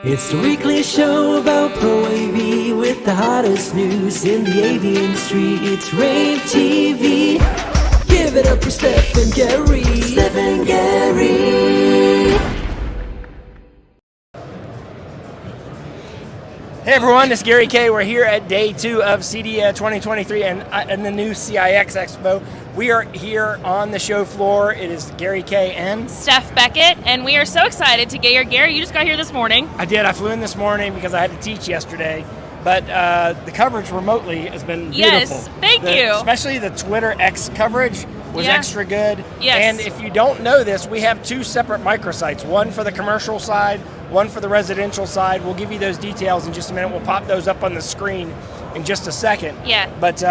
It's the weekly show about rAVe with the hottest news in the AV industry. It's rAVe TV. Give it up for Steph and Gary. Steph and Gary. Hey everyone, this is Gary K. We're here at day 2 of Cedia 2023 and the new CIX Expo. We are here on the show floor. It is Gary K. and Steph Beckett, and we are so excited to get here. Gary, you just got here this morning. I did. I flew in this morning because I had to teach yesterday. But the coverage remotely has been beautiful. Yes, thank you. Especially the Twitter X coverage was extra good. Yes. And if you don't know this, we have 2 separate microsites, one for the commercial side, one for the residential side. We'll give you those details in just a minute. We'll pop those up on the screen in just a second. Yeah. But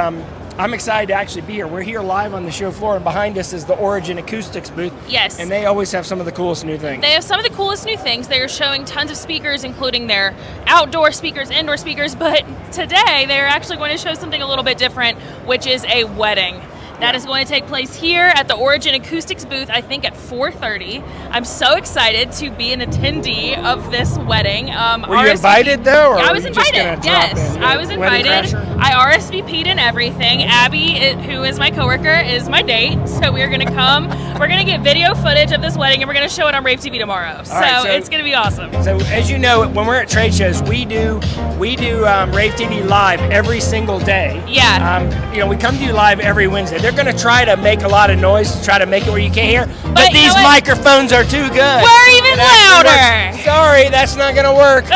I'm excited to actually be here. We're here live on the show floor, and behind us is the Origin Acoustics booth. Yes. And they always have some of the coolest new things. They have some of the coolest new things. They are showing tons of speakers, including their outdoor speakers, indoor speakers, but today they're actually going to show something a little bit different, which is a wedding. That is going to take place here at the Origin Acoustics booth, I think at 4:30. I'm so excited to be an attendee of this wedding. Were you invited though? Or I was were you just invited, gonna drop yes. in? I was invited. I RSVP'd and everything. Abby, who is my coworker, is my date. So we're going to come. We're going to get video footage of this wedding and we're going to show it on rAVe TV tomorrow. So it's going to be awesome. So as you know, when we're at trade shows, we do rAVe TV live every single day. Yeah. We come to you live every Wednesday. They're going to try to make a lot of noise to try to make it where you can't hear, but these microphones are too good. We're even louder. Sorry, that's not going to work.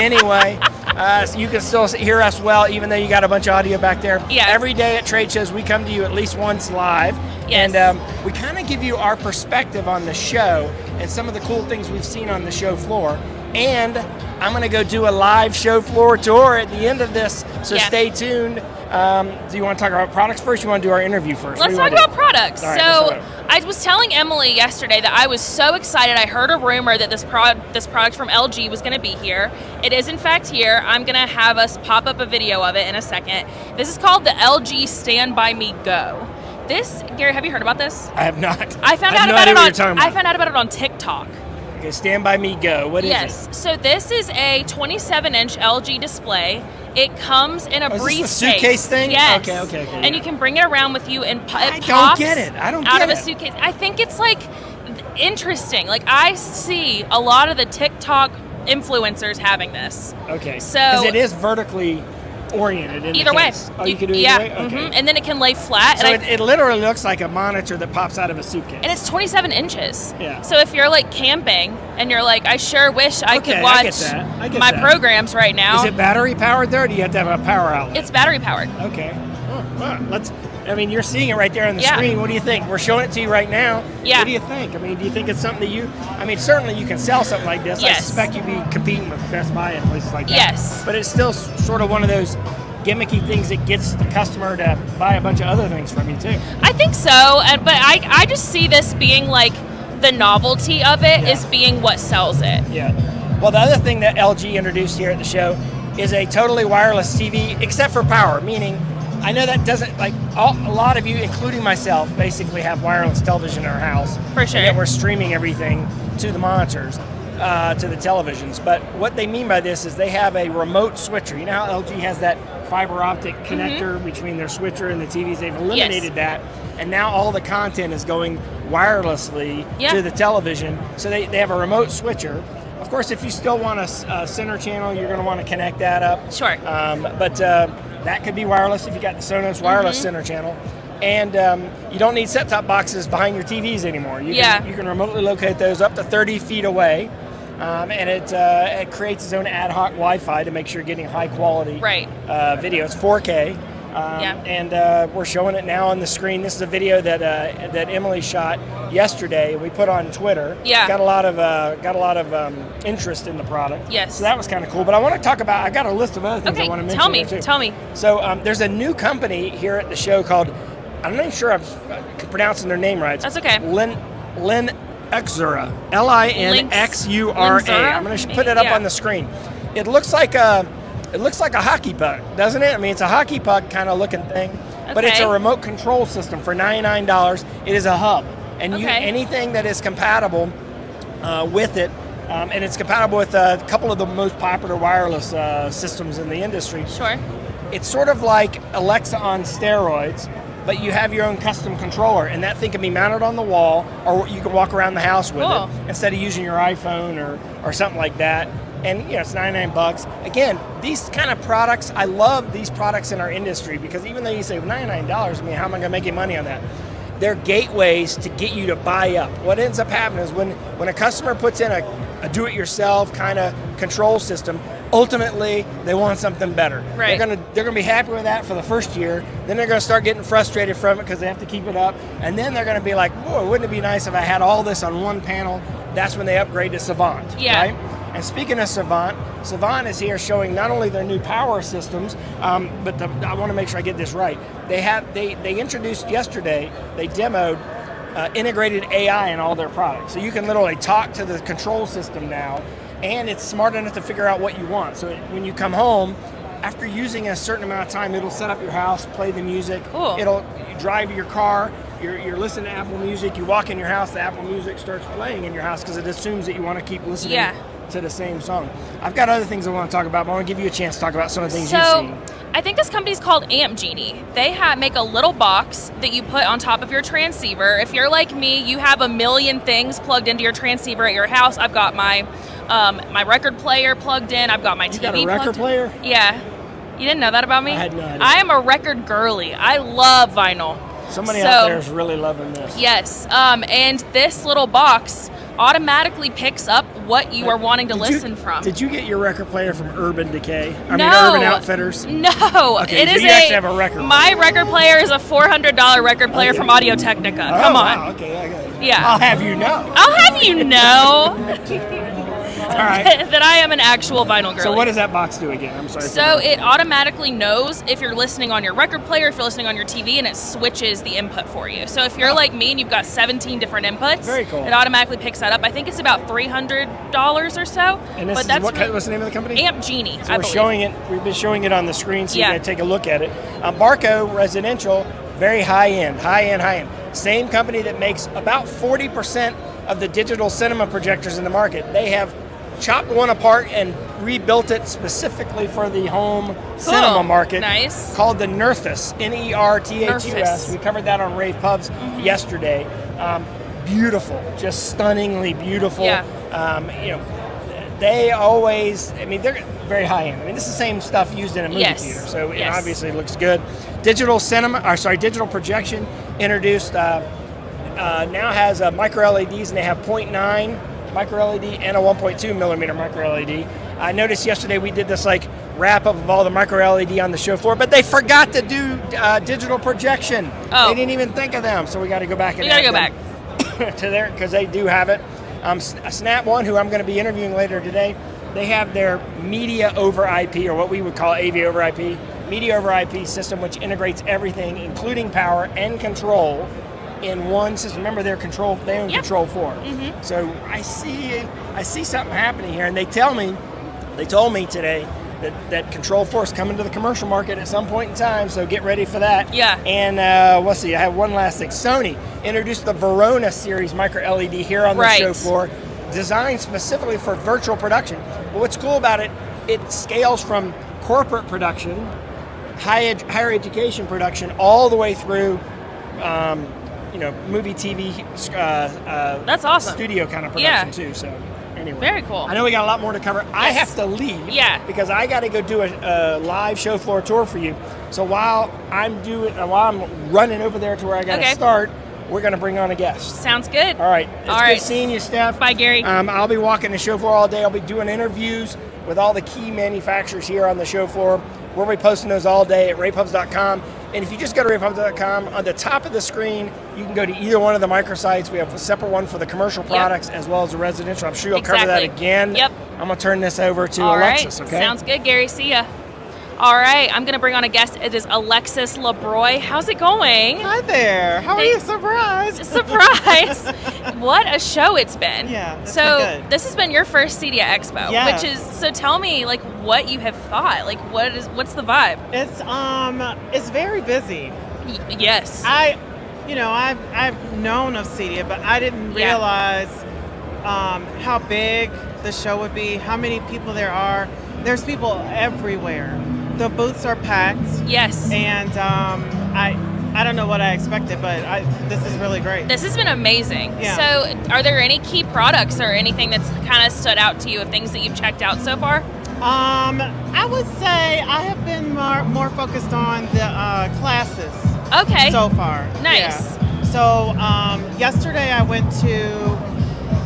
Anyway, so you can still hear us well, even though you got a bunch of audio back there. Yeah. Every day at trade shows, we come to you at least once live. Yes. And we kind of give you our perspective on the show and some of the cool things we've seen on the show floor. And I'm going to go do a live show floor tour at the end of this, so stay tuned. Do you want to talk about products first, or you want to do our interview first? Let's talk about products. Right, so I was telling Emily yesterday that I was so excited. I heard a rumor that this product from LG was going to be here. It is in fact here. I'm going to have us pop up a video of it in a second. This is called the LG Stand By Me Go. This, Gary, have you heard about this? I have not. I found out about it on TikTok. Okay, Stand By Me Go. What is it? Yes. So this is a 27-inch LG display. It comes in a briefcase. Is this a suitcase thing? Yes. Okay. And you can bring it around with you, and I don't get it. I don't get it. Out of a suitcase. I think it's like interesting. Like I see a lot of the TikTok influencers having this. Okay. So because it is vertically oriented. Either way. Oh, you can do it either way? Okay. Mm-hmm. And then it can lay flat. So it literally looks like a monitor that pops out of a suitcase. And it's 27 inches. Yeah. So if you're like camping and you're like, I sure wish I could watch my programs right now. Is it battery powered there, or do you have to have a power outlet? It's battery powered. Okay. You're seeing it right there on the screen. What do you think? We're showing it to you right now. Yeah. What do you think? Do you think it's something that certainly you can sell something like this. Yes. I suspect you'd be competing with Best Buy and places like that. Yes. But it's still sort of one of those gimmicky things that gets the customer to buy a bunch of other things from you too. I think so, but I just see this being like the novelty of it is being what sells it. Yeah. Well, the other thing that LG introduced here at the show is a totally wireless TV, except for power, meaning I know that doesn't, a lot of you, including myself, basically have wireless television in our house. For sure. And yet we're streaming everything to the monitors, to the televisions. But what they mean by this is they have a remote switcher. You know how LG has that fiber optic connector between their switcher and the TVs? They've eliminated that, and now all the content is going wirelessly to the television. So they have a remote switcher. Of course, if you still want a center channel, you're going to want to connect that up. Sure. But that could be wireless if you got the Sonos wireless center channel. And you don't need set-top boxes behind your TVs anymore. You can remotely locate those up to 30 feet away. And it creates its own ad hoc Wi-Fi to make sure you're getting high-quality video. It's 4K. And we're showing it now on the screen. This is a video that Emily shot yesterday. We put on Twitter. Yeah. Got a lot of interest in the product. Yes. So that was kind of cool. But I want to talk about. I got a list of other things I want to mention. Tell me. So there's a new company here at the show called. I'm not even sure I'm pronouncing their name right. That's okay. Linxura. Linxura. I'm going to put it up on the screen. It looks like a hockey puck, doesn't it? It's a hockey puck kind of looking thing, but it's a remote control system for $99. It is a hub, and anything that is compatible with it and it's compatible with a couple of the most popular wireless systems in the industry. Sure. It's sort of like Alexa on steroids, but you have your own custom controller, and that thing can be mounted on the wall, or you can walk around the house with it instead of using your iPhone or something like that. And it's $99. Again, these kind of products, I love these products in our industry, because even though you say $99, I mean, how am I going to make any money on that? They're gateways to get you to buy up. What ends up happening is when a customer puts in a do-it-yourself kind of control system, ultimately they want something better. Right. They're gonna be happy with that for the first year. Then they're gonna start getting frustrated from it because they have to keep it up. And then they're gonna be like, "Boy, wouldn't it be nice if I had all this on one panel?" That's when they upgrade to Savant. Yeah. Right? And speaking of Savant, Savant is here showing not only their new power systems, but I want to make sure I get this right. They introduced yesterday. They demoed integrated AI in all their products, so you can literally talk to the control system now, and it's smart enough to figure out what you want. So when you come home, after using a certain amount of time, it'll set up your house, play the music. Cool. It'll drive your car. You're listening to Apple Music. You walk in your house, the Apple Music starts playing in your house because it assumes that you want to keep listening to the same song. I've got other things I want to talk about, but I want to give you a chance to talk about some of the things you've seen. I think this company's called Amp Genie. They make a little box that you put on top of your transceiver. If you're like me, you have a million things plugged into your transceiver at your house. I've got my record player plugged in. I've got my TV plugged in. You got a record player? Yeah. You didn't know that about me? I had no idea. I am a record girly. I love vinyl. Somebody out there is really loving this. Yes. And this little box automatically picks up what you are wanting to listen from. Did you get your record player from Urban Decay? No. Urban Outfitters? No. Okay, it so is you actually have a record player. My record player is a $400 record player from Audio Technica. Come on. Wow, okay. Yeah. I'll have you know. I'll have you know All right. that I am an actual vinyl girl. So what does that box do again? I'm sorry. So it automatically knows if you're listening on your record player, if you're listening on your TV, and it switches the input for you. So if you're like me and you've got 17 different inputs, very cool. It automatically picks that up. I think it's about $300 or so. And this is what's the name of the company? Amp Genie. So we've been showing it on the screen, so you can take a look at it. Barco Residential, very high end. Same company that makes about 40% of the digital cinema projectors in the market. They have chopped one apart and rebuilt it specifically for the home cinema market. Nice. Called the Nerthus, Nerthus. Nerthus. We covered that on rAVe Pubs yesterday. Beautiful, just stunningly beautiful. Yeah. They always, they're very high end. This is the same stuff used in a movie theater, so it obviously looks good. Digital projection introduced, now has micro LEDs, and they have 0.9 micro LED and a 1.2 millimeter micro LED. I noticed yesterday we did this wrap up of all the micro LED on the show floor, but they forgot to do digital projection. Oh. They didn't even think of them, so we got to go back and add them to there, because they do have it. Snap One, who I'm going to be interviewing later today, they have their media over IP, or what we would call AV over IP, media over IP system, which integrates everything, including power and control, in one system. Remember, they own Control 4. Mm-hmm. So I see something happening here, and they told me today that Control 4 is coming to the commercial market at some point in time, so get ready for that. Yeah. And let's see, I have one last thing. Sony introduced the Verona series micro LED here on the show floor, designed specifically for virtual production. But what's cool about it, it scales from corporate production, higher education production, all the way through movie, TV, that's awesome. Studio kind of production too. So anyway, very cool. I know we got a lot more to cover. Yes. I have to leave, because I got to go do a live show floor tour for you. So while I'm running over there to where I got to start, we're going to bring on a guest. Sounds good. All right. It's good seeing you, Steph. Bye, Gary. I'll be walking the show floor all day. I'll be doing interviews with all the key manufacturers here on the show floor. We'll be posting those all day at ravepubs.com. And if you just go to ravepubs.com, on the top of the screen, you can go to either one of the microsites. We have a separate one for the commercial products as well as the residential. I'm sure you'll cover that again. Yep. I'm going to turn this over to Alexis, okay? Sounds good, Gary. See ya. All right, I'm going to bring on a guest. It is Alexis LeBroy. How's it going? Hi there. How are you? Surprise. Surprise. What a show it's been. Yeah, it's so been good. This has been your first Cedia Expo, which is, so tell me what you have thought. What's the vibe? It's very busy. Yes. I've known of Cedia, but I didn't realize how big the show would be, how many people there are. There's people everywhere. The booths are packed. Yes. And I don't know what I expected, but this is really great. This has been amazing. Yeah. So are there any key products or anything that's kind of stood out to you of things that you've checked out so far? I would say I have been more focused on the classes. Okay. So far. Nice. Yeah. So yesterday I went to,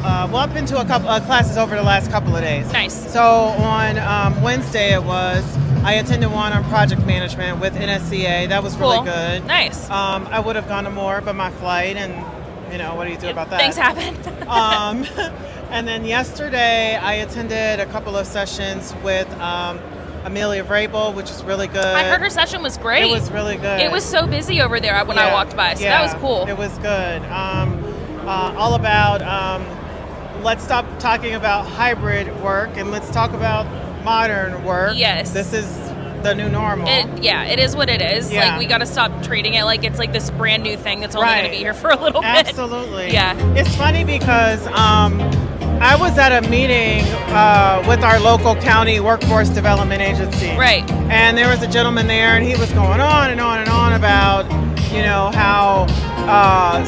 I've been to a couple of classes over the last couple of days. Nice. So on Wednesday I attended one on project management with NSCA. That was really good. Nice. I would have gone to more, but my flight and, what do you do about that? Things happen. And then yesterday I attended a couple of sessions with Amelia Vrabel, which is really good. I heard her session was great. It was really good. It was so busy over there when I walked by, so that was cool. It was good. All about, let's stop talking about hybrid work and let's talk about modern work. Yes. This is the new normal. It is what it is. Yeah. Like, we got to stop treating it like it's like this brand new thing that's only going to be here for a little bit. Absolutely. Yeah. It's funny because I was at a meeting with our local county workforce development agency. Right. And there was a gentleman there, and he was going on and on and on about, how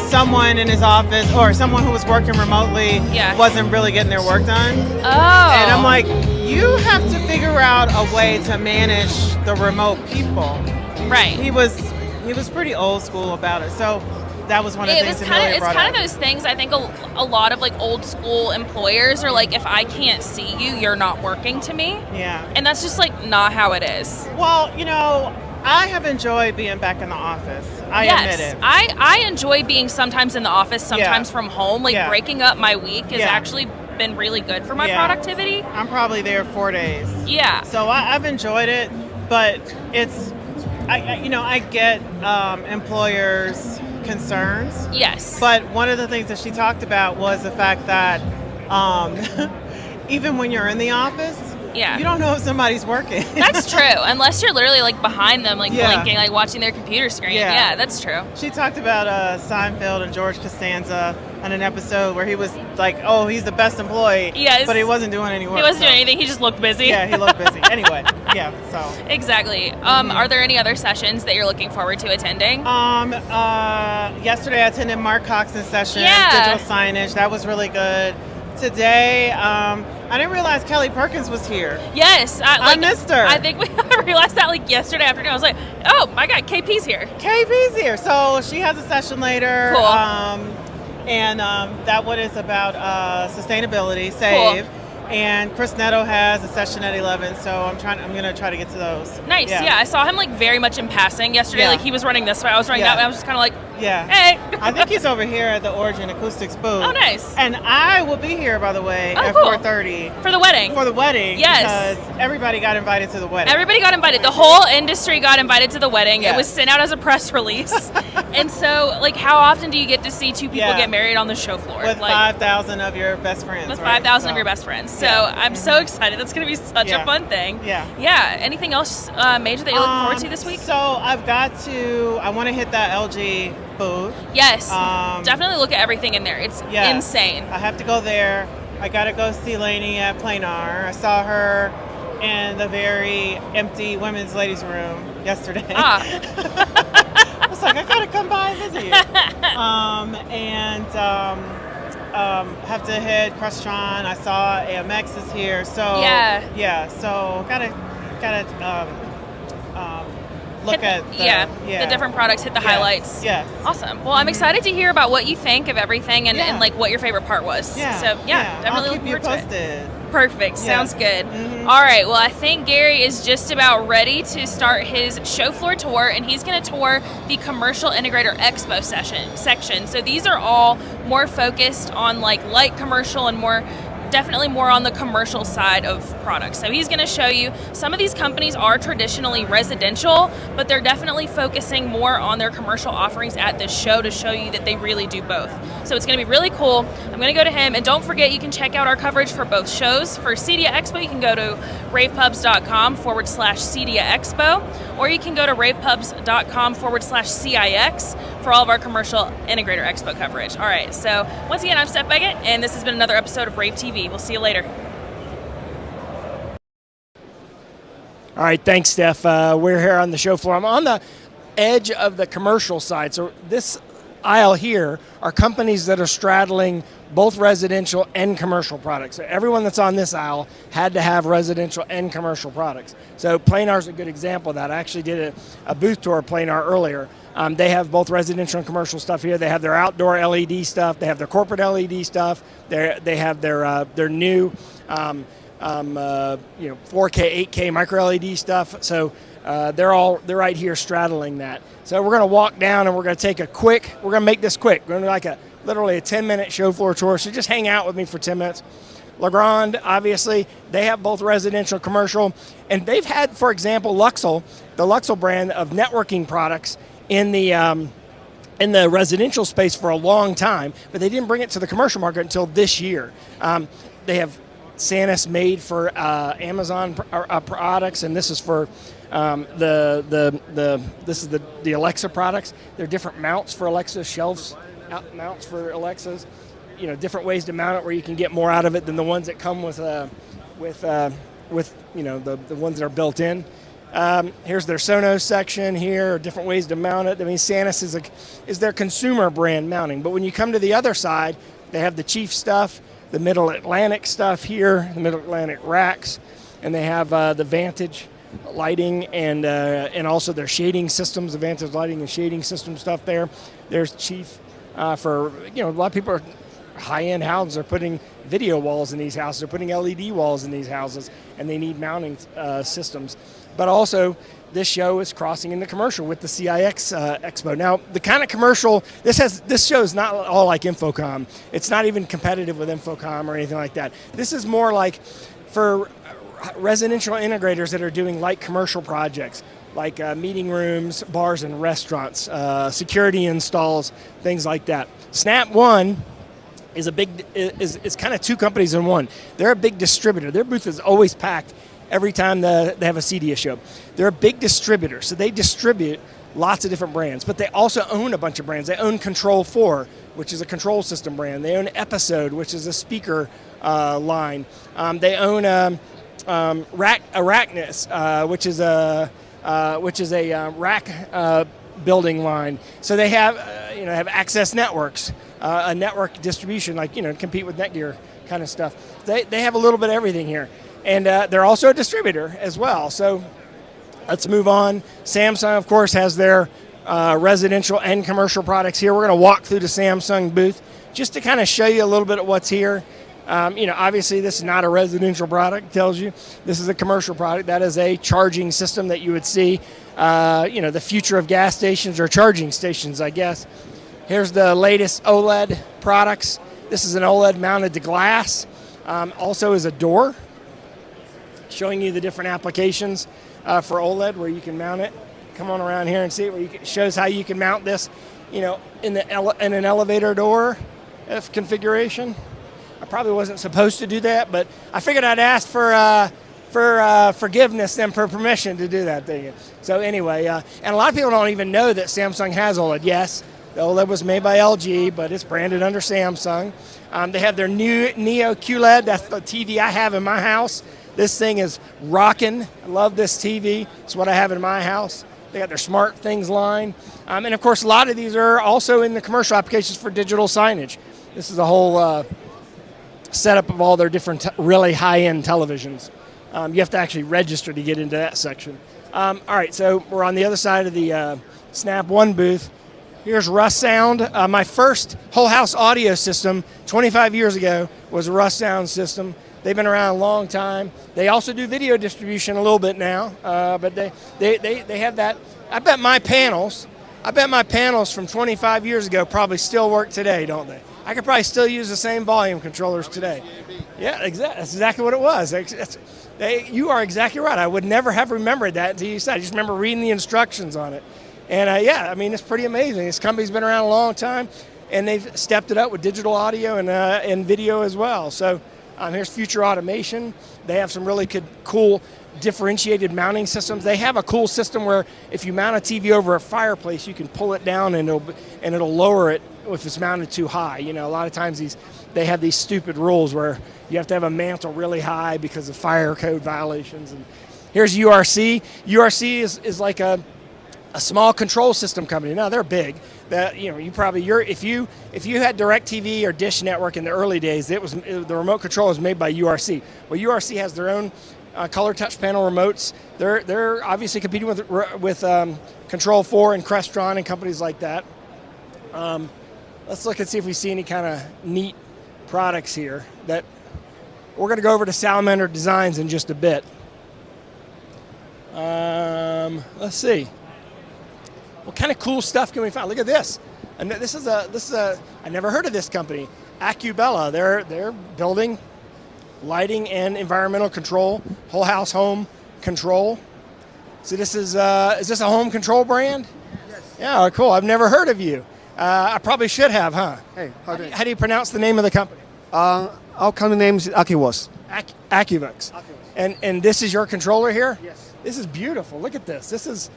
someone in his office or someone who was working remotely wasn't really getting their work done. Oh. And I'm like, you have to figure out a way to manage the remote people. Right. He was pretty old school about it. So that was one of the things Amelia brought up. It's kind of those things, I think a lot of like old school employers are like, if I can't see you, you're not working to me. Yeah. And that's just like not how it is. Well, I have enjoyed being back in the office. I admit it. I enjoy being sometimes in the office, sometimes from home. Like breaking up my week has actually been really good for my productivity. I'm probably there 4 days. Yeah. So I've enjoyed it, but I get employers' concerns. Yes. But one of the things that she talked about was the fact that even when you're in the office, you don't know if somebody's working. That's true, unless you're literally like behind them, like blinking, like watching their computer screen. Yeah, that's true. She talked about Seinfeld and George Costanza on an episode where he was like, oh, he's the best employee. Yes. But he wasn't doing any work. He wasn't doing anything. He just looked busy. Yeah, he looked busy. Anyway, so. Exactly. Are there any other sessions that you're looking forward to attending? Yesterday I attended Mark Coxon's session, digital signage. That was really good. Today, I didn't realize Kelly Perkins was here. Yes. I missed her. I think we realized that like yesterday afternoon. I was like, oh my God, KP's here. KP's here. So she has a session later. Cool. And that one is about sustainability, save. Cool. And Chris Netto has a session at 11, so I'm going to try to get to those. Nice. Yeah, I saw him like very much in passing yesterday. Like he was running this way, I was running that way. I was just kind of like, hey. I think he's over here at the Origin Acoustics booth. Oh, nice. And I will be here, by the way, at cool. 4:30 for the wedding. For the wedding. Yes. Because everybody got invited to the wedding. Everybody got invited. The whole industry got invited to the wedding. Yes. It was sent out as a press release. And so, like, how often do you get to see two people get married on the show floor? With like, 5,000 of your best friends. With 5,000 of your best friends. So I'm so excited. That's going to be such a fun thing. Yeah. Yeah. Anything else major that you're looking forward to this week? So I want to hit that LG booth. Yes. Definitely look at everything in there. It's insane. I have to go there. I got to go see Lainey at Planar. I saw her in the very empty women's ladies room yesterday. I was like, I got to come by and visit you. Have to hit Crestron. I saw AMX is here. So so gotta look at the different products, hit the highlights. Yes. Awesome. Well, I'm excited to hear about what you think of everything and like what your favorite part was. Yeah. So definitely looking forward to it. Perfect. Sounds good. All right. Well, I think Gary is just about ready to start his show floor tour, and he's going to tour the Commercial Integrator Expo section. So these are all more focused on like light commercial and definitely more on the commercial side of products. So he's going to show you some of these companies are traditionally residential, but they're definitely focusing more on their commercial offerings at this show to show you that they really do both. So it's going to be really cool. I'm going to go to him, and don't forget you can check out our coverage for both shows. For Cedia Expo, you can go to ravepubs.com/Cedia Expo, or you can go to ravepubs.com/CIX for all of our Commercial Integrator Expo coverage. All right, so once again, I'm Steph Beggett, and this has been another episode of Rave TV. We'll see you later. All right, thanks, Steph. We're here on the show floor. I'm on the edge of the commercial side. So this aisle here are companies that are straddling both residential and commercial products. So everyone that's on this aisle had to have residential and commercial products. So Planar is a good example of that. I actually did a booth tour of Planar earlier. They have both residential and commercial stuff here. They have their outdoor LED stuff. They have their corporate LED stuff. They have their new 4K, 8K micro LED stuff. So they're right here straddling that. So we're going to walk down and we're going to make this quick. We're going to do literally a 10-minute show floor tour. So just hang out with me for 10 minutes. Legrand, obviously, they have both residential and commercial. And they've had, for example, the Luxel brand of networking products in the residential space for a long time, but they didn't bring it to the commercial market until this year. They have Sanus made for Amazon products, and this is for this is the Alexa products. There are different mounts for Alexa, shelves mounts for Alexas. Different ways to mount it where you can get more out of it than the ones that come with the ones that are built in. Here's their Sonos section here, different ways to mount it. I mean, Sanus is their consumer brand mounting. But when you come to the other side, they have the Chief stuff, the Middle Atlantic stuff here, the Middle Atlantic racks, and they have the Vantage lighting and also their shading systems, the Vantage lighting and shading system stuff there. There's Chief for, a lot of people are high-end houses are putting video walls in these houses, they're putting LED walls in these houses, and they need mounting systems. But also, this show is crossing into commercial with the CIX Expo. Now, the kind of commercial, this show is not all like Infocom. It's not even competitive with Infocom or anything like that. This is more like for residential integrators that are doing light commercial projects, like meeting rooms, bars and restaurants, security installs, things like that. Snap One is kind of two companies in one. They're a big distributor. Their booth is always packed every time they have a Cedia show. They're a big distributor, so they distribute lots of different brands, but they also own a bunch of brands. They own Control 4, which is a control system brand. They own Episode, which is a speaker line. They own Arachnus, which is a rack building line. So they have Access Networks, a network distribution, compete with Netgear kind of stuff. They have a little bit of everything here. And they're also a distributor as well. So let's move on. Samsung, of course, has their residential and commercial products here. We're going to walk through the Samsung booth just to kind of show you a little bit of what's here. Obviously, this is not a residential product, it tells you. This is a commercial product. That is a charging system that you would see. The future of gas stations or charging stations, I guess. Here's the latest OLED products. This is an OLED mounted to glass. Also is a door, showing you the different applications for OLED where you can mount it. Come on around here and see it. It shows how you can mount this, in an elevator door configuration. I probably wasn't supposed to do that, but I figured I'd ask for forgiveness and for permission to do that thing. So anyway, and a lot of people don't even know that Samsung has OLED. Yes, the OLED was made by LG, but it's branded under Samsung. They have their new Neo QLED. That's the TV I have in my house. This thing is rocking. I love this TV. It's what I have in my house. They got their Smart Things line. And of course, a lot of these are also in the commercial applications for digital signage. This is a whole setup of all their different really high-end televisions. You have to actually register to get into that section. All right, so we're on the other side of the Snap One booth. Here's Russ Sound. My first whole house audio system 25 years ago was a Russ Sound system. They've been around a long time. They also do video distribution a little bit now, but they have that. I bet my panels from 25 years ago probably still work today, don't they? I could probably still use the same volume controllers today. Yeah, exactly. That's exactly what it was. You are exactly right. I would never have remembered that until you said. I just remember reading the instructions on it. And it's pretty amazing. This company's been around a long time, and they've stepped it up with digital audio and video as well. So here's Future Automation. They have some really cool differentiated mounting systems. They have a cool system where if you mount a TV over a fireplace, you can pull it down and it'll lower it if it's mounted too high. A lot of times they have these stupid rules where you have to have a mantle really high because of fire code violations. Here's URC. URC is like a small control system company. Now they're big. That if you had DirecTV or Dish Network in the early days, the remote control was made by URC. Well, URC has their own color touch panel remotes. They're obviously competing with Control 4 and Crestron and companies like that. Let's look and see if we see any kind of neat products here. That we're going to go over to Salamander Designs in just a bit. Let's see. What kind of cool stuff can we find? Look at this. And this is a I never heard of this company. Acubella. They're building lighting and environmental control, whole house home control. So this is this a home control brand? Yes. Yeah, cool. I've never heard of you. I probably should have, huh? Hey, how do you pronounce the name of the company? Our company name is Acuvos. Acuvos. And this is your controller here? Yes. This is beautiful. Look at this. This is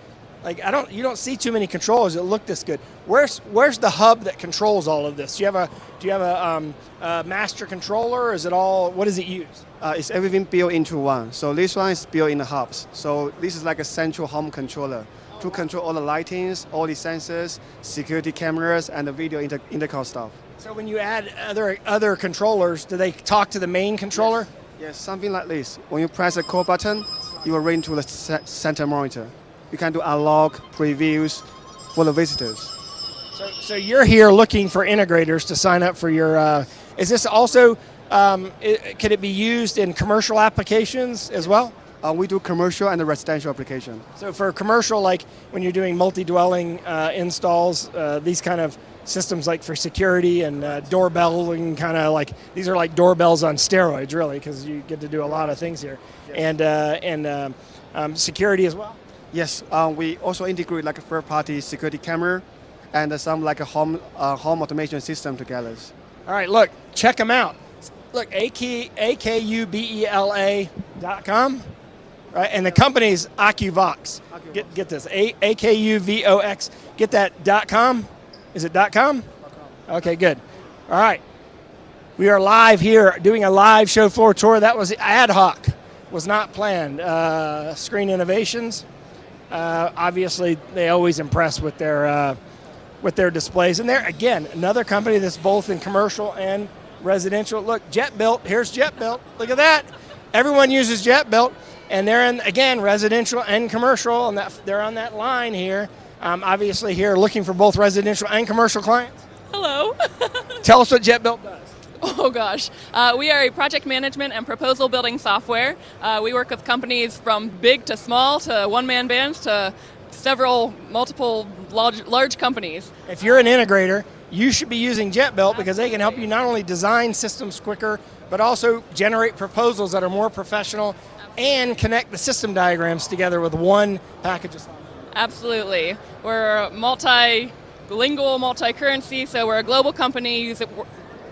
like you don't see too many controllers that look this good. Where's the hub that controls all of this? Do you have a master controller? Or is it all? What does it use? It's everything built into one. So this one is built in the hubs. So this is like a central home controller to control all the lightings, all the sensors, security cameras, and the video intercom stuff. So when you add other controllers, do they talk to the main controller? Yes, something like this. When you press the core button, you will ring to the center monitor. You can do analog previews for the visitors. So you're here looking for integrators to sign up for your. Is this also? Could it be used in commercial applications as well? We do commercial and residential application. So for commercial, like when you're doing multi-dwelling installs, these kind of systems like for security and doorbell and kind of like, these are like doorbells on steroids really, because you get to do a lot of things here. Yes. And security as well? Yes, we also integrate like a third-party security camera and some like a home automation system together. All right, look, check them out. Look, akubela.com. Right, and the company's Acuvox. Get this, AKUVOX. Get that .com. Is it .com? Okay, good. All right, we are live here doing a live show floor tour. That was ad hoc, was not planned. Screen Innovations. Obviously, they always impress with their displays. And they're again another company that's both in commercial and residential. Look, JetBuilt. Here's JetBuilt. Look at that. Everyone uses JetBuilt. And they're in, again, residential and commercial, and they're on that line here. Obviously here looking for both residential and commercial clients. Hello. Tell us what JetBuilt does. Oh gosh. We are a project management and proposal building software. We work with companies from big to small to one-man bands to multiple large companies. If you're an integrator, you should be using JetBuilt because they can help you not only design systems quicker, but also generate proposals that are more professional and connect the system diagrams together with one package of software. Absolutely. We're multilingual, multi-currency, so we're a global company, use it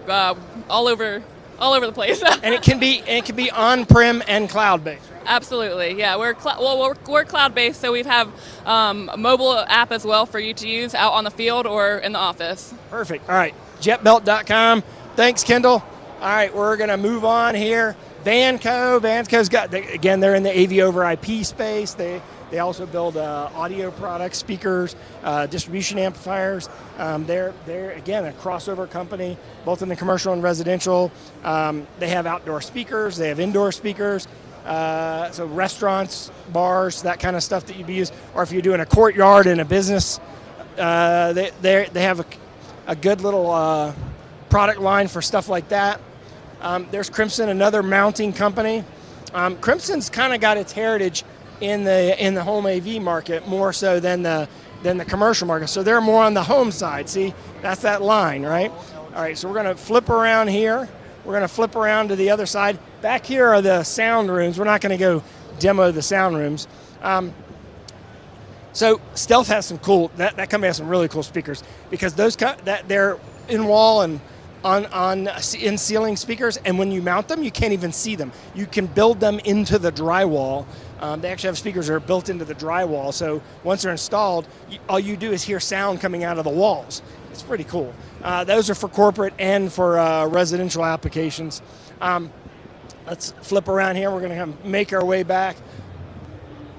all over the place. And it can be on-prem and cloud-based, right? Absolutely, yeah. We're cloud-based, so we have a mobile app as well for you to use out on the field or in the office. Perfect. All right, jetbelt.com. Thanks, Kendall. All right, we're going to move on here. Vanco's got, again, they're in the AV over IP space. They also build audio products, speakers, distribution amplifiers. They're again a crossover company, both in the commercial and residential. They have outdoor speakers. They have indoor speakers. So restaurants, bars, that kind of stuff that you'd be using. Or if you're doing a courtyard in a business, they have a good little product line for stuff like that. There's Crimson, another mounting company. Crimson's kind of got its heritage in the home AV market more so than the commercial market. So they're more on the home side. See, that's that line, right? All right, so we're going to flip around here. We're going to flip around to the other side. Back here are the sound rooms. We're not going to go demo the sound rooms. So Stealth has some cool. That company has some really cool speakers because they're in wall and in ceiling speakers, and when you mount them, you can't even see them. You can build them into the drywall. They actually have speakers that are built into the drywall, so once they're installed, all you do is hear sound coming out of the walls. It's pretty cool. Those are for corporate and for residential applications. Let's flip around here. We're going to make our way back.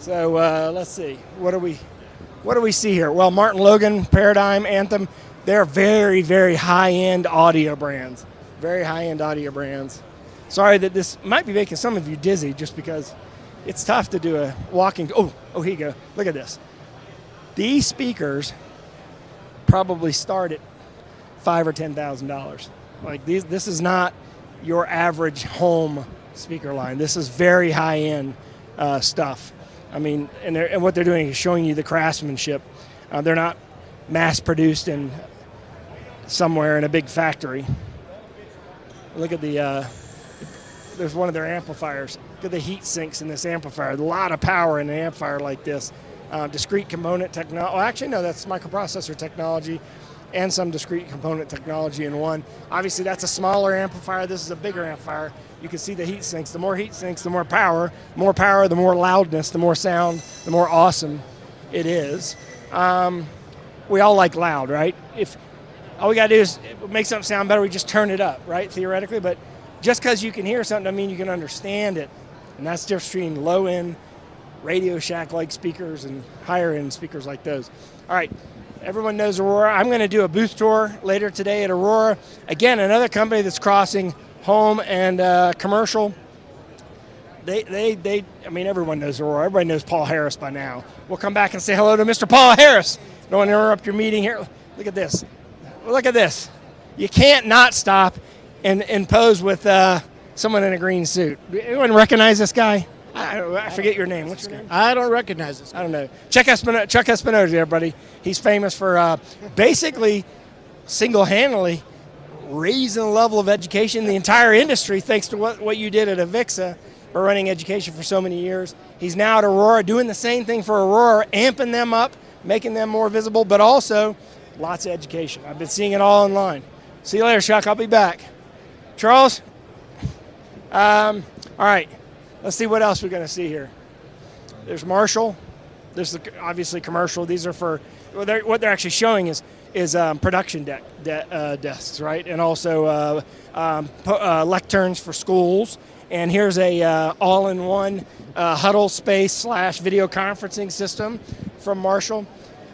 So let's see. What do we see here? Well, Martin Logan, Paradigm, Anthem, they're very, very high-end audio brands. Very high-end audio brands. Sorry that this might be making some of you dizzy just because it's tough to do a walking. Oh, here you go. Look at this. These speakers probably start at $5,000 or $10,000. Like this is not your average home speaker line. This is very high-end stuff. I mean, and what they're doing is showing you the craftsmanship. They're not mass-produced in somewhere in a big factory. Look at there's one of their amplifiers. Look at the heat sinks in this amplifier. A lot of power in an amplifier like this. Discrete component technology. Oh, actually, no, that's microprocessor technology and some discrete component technology in one. Obviously, that's a smaller amplifier. This is a bigger amplifier. You can see the heat sinks. The more heat sinks, the more power. More power, the more loudness, the more sound, the more awesome it is. We all like loud, right? If all we got to do is make something sound better, we just turn it up, right, theoretically. But just because you can hear something doesn't mean you can understand it. And that's the difference between low-end Radio Shack-like speakers and higher-end speakers like those. All right, everyone knows Aurora. I'm going to do a booth tour later today at Aurora. Again, another company that's crossing home and commercial. I mean, everyone knows Aurora. Everybody knows Paul Harris by now. We'll come back and say hello to Mr. Paul Harris. Don't want to interrupt your meeting here. Look at this. Look at this. You can't not stop and pose with someone in a green suit. Anyone recognize this guy? I forget your name. What's your name? I don't recognize this. I don't know. Chuck Espinosa, everybody. He's famous for basically single-handedly raising the level of education in the entire industry thanks to what you did at Avixa for running education for so many years. He's now at Aurora doing the same thing for Aurora, amping them up, making them more visible, but also lots of education. I've been seeing it all online. See you later, Chuck. I'll be back. Charles? All right. Let's see what else we're going to see here. There's Marshall. There's obviously commercial. These are for what they're actually showing is production desks, right? And also lecterns for schools. And here's a all-in-one huddle space / video conferencing system from Marshall.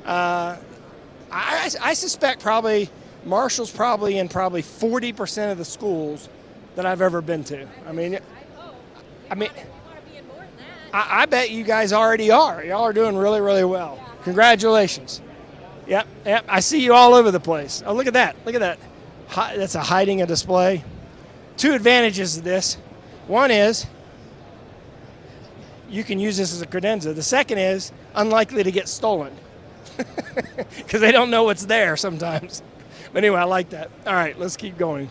I suspect probably Marshall's probably in 40% of the schools that I've ever been to. I bet you guys already are. Y'all are doing really, really well. Congratulations. Yep. I see you all over the place. Oh, look at that. Look at that. That's hiding a display. Two advantages of this. One is you can use this as a credenza. The second is unlikely to get stolen because they don't know what's there sometimes. But anyway, I like that. All right, let's keep going.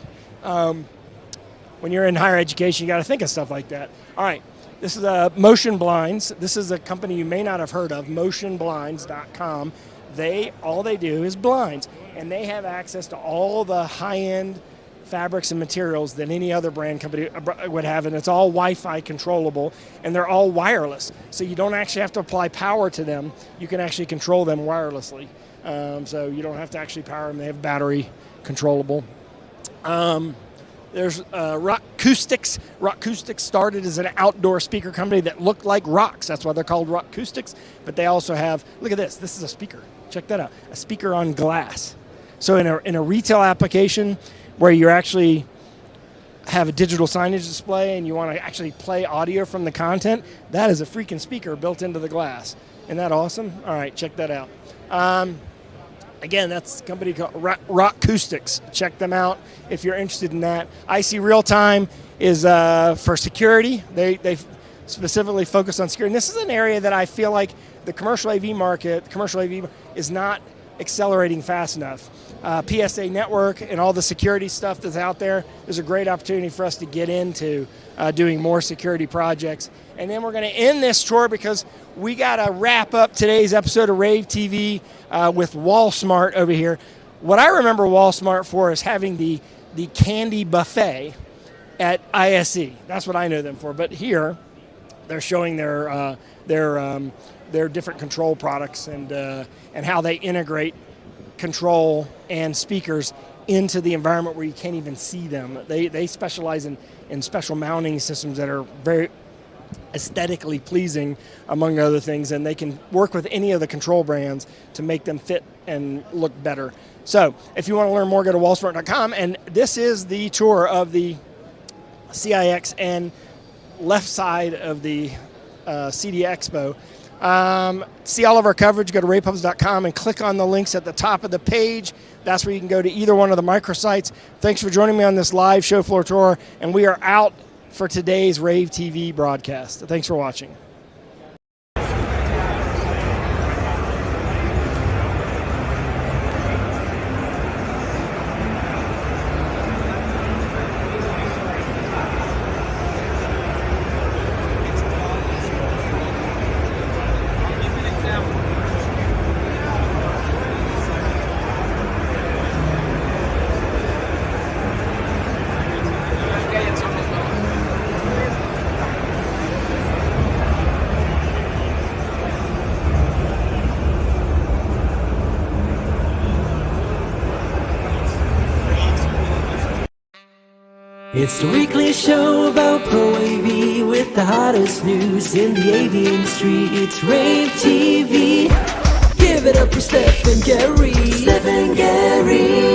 When you're in higher education, you got to think of stuff like that. All right, this is Motion Blinds. This is a company you may not have heard of, motionblinds.com. All they do is blinds, and they have access to all the high-end fabrics and materials that any other brand company would have, and it's all Wi-Fi controllable, and they're all wireless. So you don't actually have to apply power to them. You can actually control them wirelessly. So you don't have to actually power them. They have battery controllable. There's Rockacoustics. Rockacoustics started as an outdoor speaker company that looked like rocks. That's why they're called Rockacoustics. But they also have, look at this. This is a speaker. Check that out. A speaker on glass. So in a retail application where you actually have a digital signage display and you want to actually play audio from the content, that is a freaking speaker built into the glass. Isn't that awesome? All right, check that out. Again, that's a company called Rockacoustics. Check them out if you're interested in that. IC Real Time is for security. They specifically focus on security. And this is an area that I feel like the commercial AV market, is not accelerating fast enough. PSA network and all the security stuff that's out there is a great opportunity for us to get into doing more security projects. And then we're going to end this tour because we got to wrap up today's episode of rAVe TV with WallSmart over here. What I remember WallSmart for is having the candy buffet at ISE. That's what I know them for. But here, they're showing their different control products and how they integrate control and speakers into the environment where you can't even see them. They specialize in special mounting systems that are very aesthetically pleasing, among other things, and they can work with any of the control brands to make them fit and look better. So if you want to learn more, go to wallsmart.com, and this is the tour of the CIX and left side of the Cedia Expo. See all of our coverage, go to ravepubs.com and click on the links at the top of the page. That's where you can go to either one of the microsites. Thanks for joining me on this live show floor tour, and we are out for today's rAVe TV broadcast. Thanks for watching. It's the weekly show about Pro AV with the hottest news in the AV industry. It's rAVe TV. Give it up for Steph and Gary. Steph and Gary.